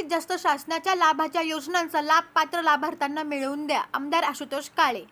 जास्त शासनाच्या लाभाच्या योजनांचा लाभ पात्र लाभार्थ्यांना मिळवून द्या. आमदार आशुतोष काळे.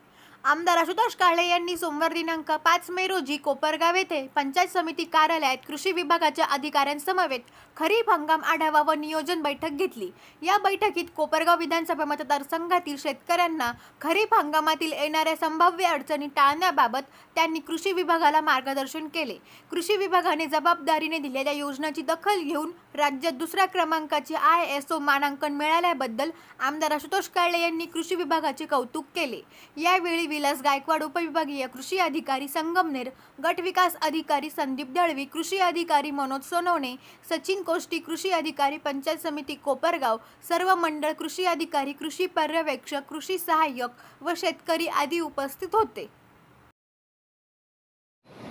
आमदार आशुतोष काळे यांनी सोमवार दिनांक 5 मे रोजी कोपरगाव येथे पंचायत समिती कार्यालयात कृषी विभागाच्या अधिकाऱ्यांसमवेत खरीप हंगाम आढावा व नियोजन बैठक घेतली. या बैठकीत कोपरगाव विधानसभा मतदारसंघातील शेतकऱ्यांना खरीप हंगामातील येणाऱ्या संभाव्य अडचणी टाळण्याबाबत त्यांनी कृषी विभागाला मार्गदर्शन केले. कृषी विभागाने जबाबदारीने दिलेल्या योजनांची दखल घेऊन राज्यात दुसऱ्या क्रमांकाची ISO मानांकन मिळाल्याबद्दल आमदार आशुतोष काळे यांनी कृषी विभागाचे कौतुक केले. यावेळी विलास गायकवाड, उपविभागीय कृषी अधिकारी संगमनेर, गट विकास अधिकारी संदीप दळवी, कृषी अधिकारी मनोज सोनवणे, सचिन कोष्टी, कृषी अधिकारी पंचायत समिती कोपरगाव, सर्व मंडळ कृषी अधिकारी, कृषी पर्यवेक्षक, कृषी सहाय्यक व शेतकरी आदी उपस्थित होते.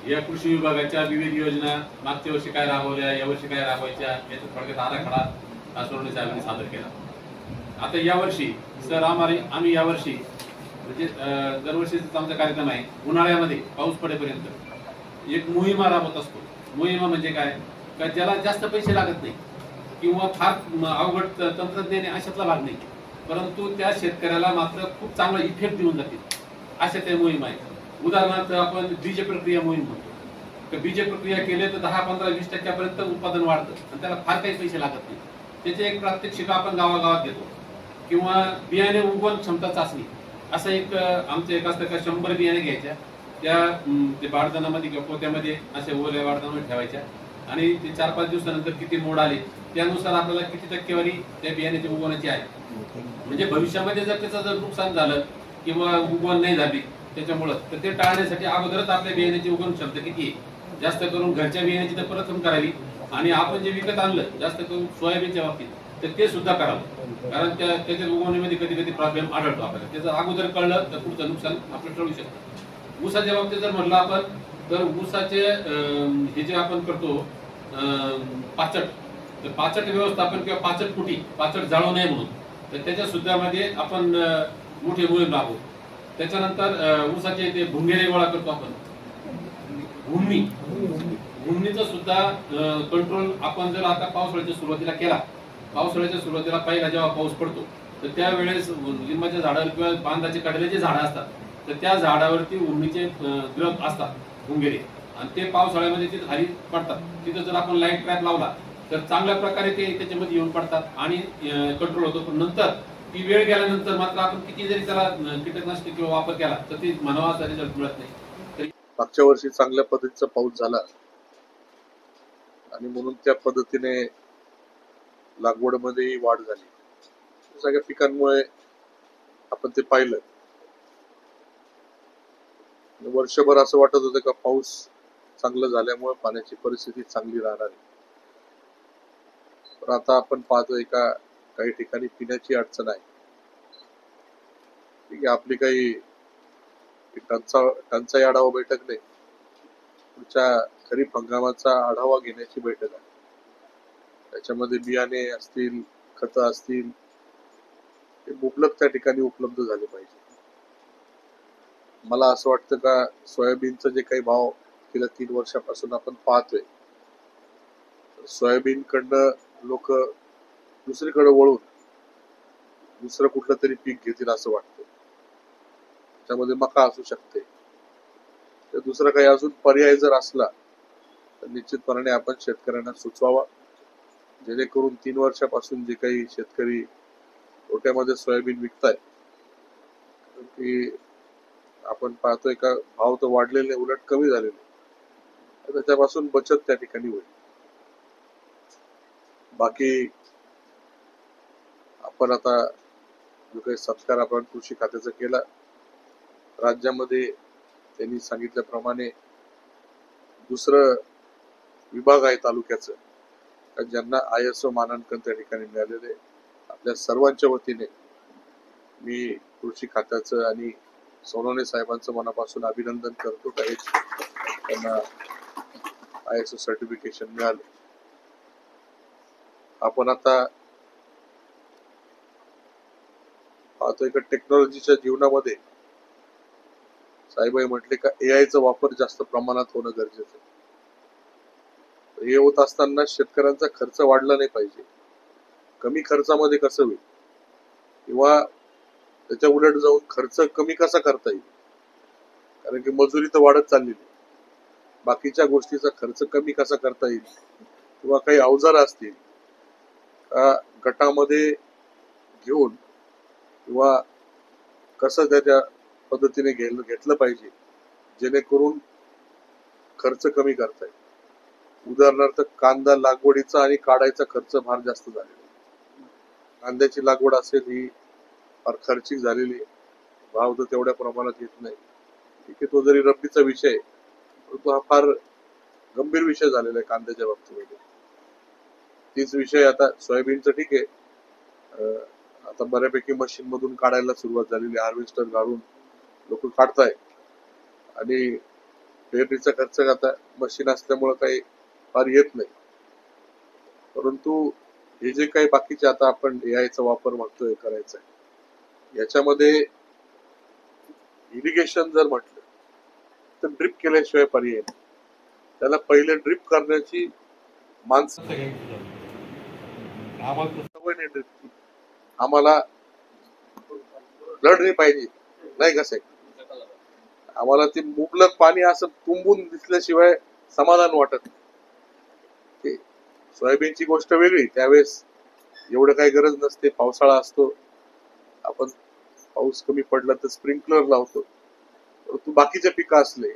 या कृषी विभागाच्या विविध योजना मागच्या वर्षी काय राबवल्या, यावर्षी काय राबवायच्या याचा थोडक्यात आराखडा सोनवणे साहेबांनी सादर केला. आता यावर्षी सर आम्ही यावर्षी म्हणजे दरवर्षीचा आमचा कार्यक्रम आहे, उन्हाळ्यामध्ये पाऊस पडेपर्यंत एक मोहिमा राबवत असतो. मोहिमा म्हणजे काय, का ज्याला जास्त पैसे लागत नाही किंवा फार अवघड तंत्रज्ञान अशातला भाग नाही, परंतु त्या शेतकऱ्याला मात्र खूप चांगला इफेक्ट देऊन जाते अशा त्या मोहिमा आहेत. उदाहरणार्थ आपण बीज प्रक्रिया मोहीम म्हणतो. तर बीज प्रक्रिया केले तर 10, 15, 20% उत्पादन वाढतं आणि त्याला फार काही पैसे लागत नाही. त्याचे एक प्रात्यक्षिक आपण गावागावात देतो. किंवा बियाणे उगवण क्षमता चाचणी असं एक आमच्या एक असतं का 100 बियाणे घ्यायच्या, त्या बारदानामध्ये किंवा पोत्यामध्ये असे ओल्या बारदानामध्ये ठेवायच्या आणि ते 4-5 दिवसानंतर किती मोड आले त्यानुसार आपल्याला किती टक्केवारी त्या बियाण्याची उगवण्याची आहे. म्हणजे भविष्यामध्ये जर त्याचं जर नुकसान झालं किंवा उगवण नाही झाली त्याच्यामुळं, तर ते टाळण्यासाठी अगोदरच आपल्या बियाण्याची उगवण क्षमता किती आहे, जास्त करून घरच्या बियाण्याची तर प्रथम करावी आणि आपण जे विकत आणलं जास्त करून सोयाबीनच्या बाबतीत तर ते सुद्धा करावं. कारण त्याच्या उगवणीमध्ये कधी कधी प्रॉब्लेम आढळतो आपल्याला. त्याचं अगोदर कळलं तर पुढचं नुकसान आपण टळू शकतो. ऊसाच्या बाबतीत जर म्हटलं आपण तर ऊसाचे हे जे आपण करतो पाचट, तर पाचट व्यवस्थापन किंवा पाचट कुटी, पाचट जाळू नये म्हणून, तर त्याच्या सुद्धा मध्ये आपण मोठी मोहीम राबवू. त्याच्यानंतर ऊसाचे ते भुंगेरे गोळा करतो आपण, भूमीचं सुद्धा कंट्रोल आपण जर आता पावसाळ्याच्या सुरुवातीला केला, पावसाळ्याच्या सुरुवातीला पहिला जेव्हा पाऊस पडतो तर त्यावेळेस लिंबाच्या झाडावर किंवा बांधाचे काढलेले जे झाडं असतात तर त्या झाडावरती उन्नीचे द्रव असतात भुंगेरे आणि ते पावसाळ्यामध्ये तिथे खाली पडतात. तिथं जर आपण लाईट ट्रॅप लावला तर चांगल्या प्रकारे ते त्याच्यामध्ये येऊन पडतात आणि कंट्रोल होतो. पण नंतर ती वेळ गेल्यानंतर मात्र आपण किती जरी त्याला कीटकनाशक किंवा वापर केला तर ती म्हणावा असा रिझल्ट मिळत नाही. मागच्या वर्षी चांगल्या पद्धतीचा पाऊस झाला आणि म्हणून त्या पद्धतीने लागवडमध्ये वाढ झाली. सगळ्या पिकांमुळे आपण ते पाहिलं. वर्षभर असं वाटत होतं का पाऊस चांगला झाल्यामुळे पाण्याची परिस्थिती चांगली राहणार आहे. पण आता आपण पाहतोय का काही ठिकाणी पिण्याची अडचण आहे. ठीक आहे, आपली काही टंचाई आढावा बैठक नाही, पुढच्या खरीप हंगामाचा आढावा घेण्याची बैठक आहे. त्याच्यामध्ये बियाणे असतील, खतं असतील, ते मुबलक त्या ठिकाणी उपलब्ध झाले पाहिजे. मला असं वाटतं का सोयाबीनचं जे काही भाव गेल्या 3 वर्षापासून आपण पाहतोय, सोयाबीन कडनं लोक दुसरीकडे वळून दुसरं कुठलं तरी पीक घेतील असं वाटतं. त्यामध्ये मका असू शकते, तर दुसरं काही अजून पर्याय जर असला तर निश्चितपणे आपण शेतकऱ्यांना सुचवावा, जेणेकरून 3 वर्षापासून जे काही शेतकरी तोट्यामध्ये सोयाबीन विकताय की आपण पाहतोय का भाव तर वाढलेले उलट कमी झालेले, त्याच्यापासून बचत त्या ठिकाणी होईल. बाकी आपण आता जो काही सत्कार आपण कृषी खात्याचा केला, राज्यामध्ये त्यांनी सांगितल्याप्रमाणे दुसरं विभाग आहे तालुक्याचं ज्यांना ISO मानांकन त्या ठिकाणी मिळालेले. आपल्या सर्वांच्या वतीने मी कृषी खात्याचं आणि सोनवणे साहेबांचं मनापासून अभिनंदन करतो. त्यांना ISO सर्टिफिकेशन मिळाले. आपण आता पाहतोय का टेक्नॉलॉजीच्या जीवनामध्ये साहेबाई म्हटले का AI चा वापर जास्त प्रमाणात होणं गरजेचं आहे. हे होत असताना शेतकऱ्यांचा खर्च वाढला नाही पाहिजे. कमी खर्चामध्ये कसं होईल किंवा त्याच्या उलट जाऊन खर्च कमी कसा करता येईल, कारण की मजुरी तर वाढत चाललेली आहे. बाकीच्या गोष्टीचा खर्च कमी कसा करता येईल किंवा काही अवजार असतील गटामध्ये घेऊन किंवा कसं त्याच्या पद्धतीने घेतलं पाहिजे जेणेकरून खर्च कमी करता येईल. उदाहरणार्थ कांदा लागवडीचा आणि काढायचा खर्च फार जास्त झालेला आहे. कांद्याची लागवड असेल ही फार खर्चिक झालेली आहे, भाव तर तेवढ्या प्रमाणात येत नाही. ठीक आहे, तो जरी रब्बीचा विषय आहे परंतु हा फार गंभीर विषय झालेला आहे कांद्याच्या बाबतीमध्ये. तीच विषय आता सोयाबीनचं ठीक आहे, आता बऱ्यापैकी मशीन मधून काढायला सुरुवात झालेली, हार्वेस्टर घालून लोक काढताय आणि पेरणीचा खर्च आता मशीन असल्यामुळे काही फार येत नाही. परंतु हे जे काही बाकीचे आता आपण एआयचा वापर मागतोय करायचा आहे, याच्यामध्ये इरिगेशन जर म्हटलं तर ड्रिप केल्याशिवाय पर्याय नाही. त्याला पहिले ड्रिप करण्याची माणसं सवय नाही ड्रिपची. आम्हाला रडणे पाहिजे नाही कसं आहे, आम्हाला ते मुबलक पाणी असं तुंबून दिसल्याशिवाय समाधान वाटत नाही. सोयाबीनची गोष्ट वेगळी, त्यावेळेस एवढं काही गरज नसते, पावसाळा असतो, आपण पाऊस कमी पडला तर स्प्रिंकलर लावतो. परंतु बाकीचे पिकं असले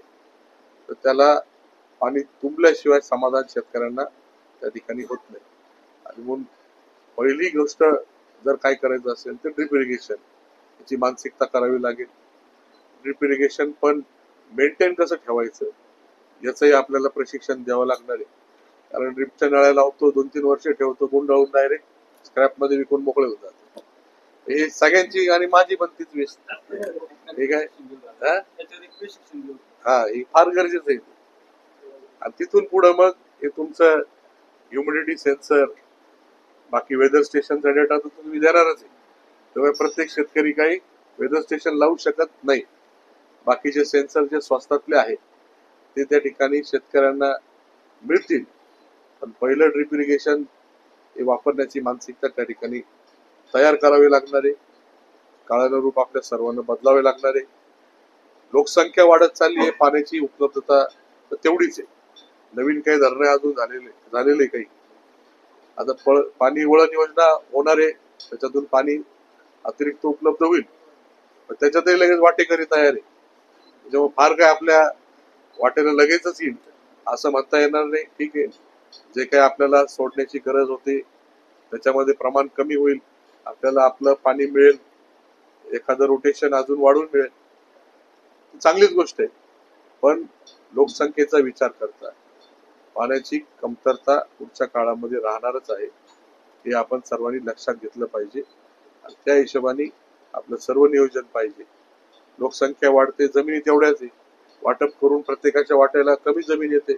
तर त्याला पाणी तुंबल्याशिवाय समाधान शेतकऱ्यांना त्या ठिकाणी होत नाही. आणि म्हणून पहिली गोष्ट जर काय करायचं असेल तर ड्रिप इरिगेशन याची मानसिकता करावी लागेल. ड्रिप इरिगेशन पण मेंटेन कसं ठेवायचं याचंही आपल्याला प्रशिक्षण द्यावं लागणार आहे. कारण ड्रिपच्या नळ्या लावतो, 2-3 वर्ष ठेवतो, गुंडाळून डायरेक्ट स्क्रॅप मध्ये विकून मोकळे होत जातो. हे सगळ्यांची आणि माझी पण तीच वेस्ट. ठीक आहे, हा हे फार गरजेचं आहे. आणि तिथून पुढे मग हे तुमचं ह्युमिडिटी सेन्सर, बाकी वेदर स्टेशनचा डेटा तर तुम्ही देणारच आहे. तेव्हा प्रत्येक शेतकरी काही वेदर स्टेशन लावू शकत नाही. बाकीचे सेन्सर जे स्वस्तातले आहेत ते त्या ठिकाणी शेतकऱ्यांना मिळतील, पण पहिलं ड्रिप इरिगेशन हे वापरण्याची मानसिकता त्या ठिकाणी तयार करावी लागणार आहे. काळानुरूप आपल्या सर्वांना बदलावे लागणार आहे. लोकसंख्या वाढत चालली आहे, पाण्याची उपलब्धता तर तेवढीच आहे. नवीन काही धरणे अजून झालेले काही. आता पाणी वळण योजना होणार आहे, त्याच्यातून पाणी अतिरिक्त उपलब्ध होईल, पण त्याच्यातही लगेच वाटेकरी तयार आहे. जेव्हा फार काय आपल्या वाटेला लगेचच येईल असं म्हणता येणार नाही. ठीक आहे, जे काही आपल्याला सोडण्याची गरज होते त्याच्यामध्ये प्रमाण कमी होईल, आपल्याला आपलं पाणी मिळेल, एखादं रोटेशन अजून वाढून मिळेल, चांगलीच गोष्ट आहे. पण लोकसंख्येचा विचार करता पाण्याची कमतरता पुढच्या काळामध्ये राहणारच आहे, हे आपण सर्वांनी लक्षात घेतलं पाहिजे. आणि त्या हिशोबाने आपलं सर्व नियोजन पाहिजे. लोकसंख्या वाढते, जमिनी तेवढ्याच आहे, वाटप करून प्रत्येकाच्या वाट्याला कमी जमीन येते,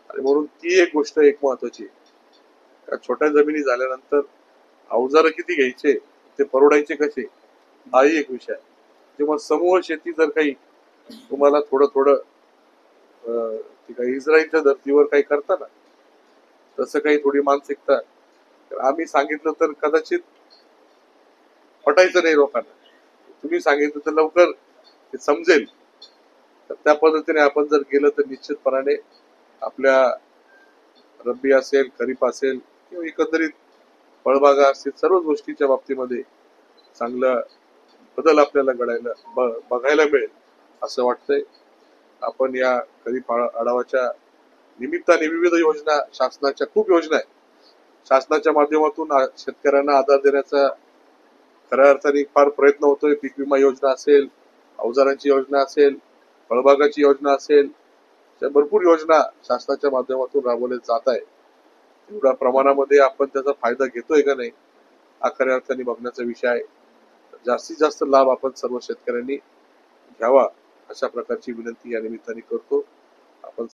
आणि म्हणून ती एक गोष्ट एक महत्वाची आहे. छोट्या जमिनी झाल्यानंतर अवजार किती घ्यायचे, ते परवडायचे कसे, हाही एक विषय आहे. किंवा समूह शेती जर काही तुम्हाला थोडं थोडं काही इस्रायलच्या धर्तीवर काही करता ना, तसं काही थोडी मानसिकता आम्ही सांगितलं तर कदाचित पटायचं नाही लोकांना. तुम्ही सांगितलं तर लवकर ते समजेल. तर त्या पद्धतीने आपण जर गेलं तर निश्चितपणाने आपल्या रब्बी असेल, खरीप असेल किंवा एकंदरीत फळबागा असतील, सर्व गोष्टीच्या बाबतीमध्ये चांगला बदल आपल्याला बघायला मिळेल असं वाटतंय. आपण या खरीप आढावाच्या निमित्ताने विविध योजना, शासनाच्या खूप योजना आहेत, शासनाच्या माध्यमातून शेतकऱ्यांना आधार देण्याचा खऱ्या अर्थाने फार प्रयत्न होतोय. पीक विमा योजना असेल, अवजारांची योजना असेल, फळबागाची योजना असेल, त्या भरपूर योजना शासनाच्या माध्यमातून राबवल्या जात आहे. एवढ्या प्रमाणामध्ये आपण त्याचा फायदा घेतोय का नाही हा खऱ्या अर्थाने बघण्याचा विषय आहे. जास्तीत जास्त लाभ आपण सर्व शेतकऱ्यांनी घ्यावा अशा प्रकारची विनंती या निमित्ताने करतो.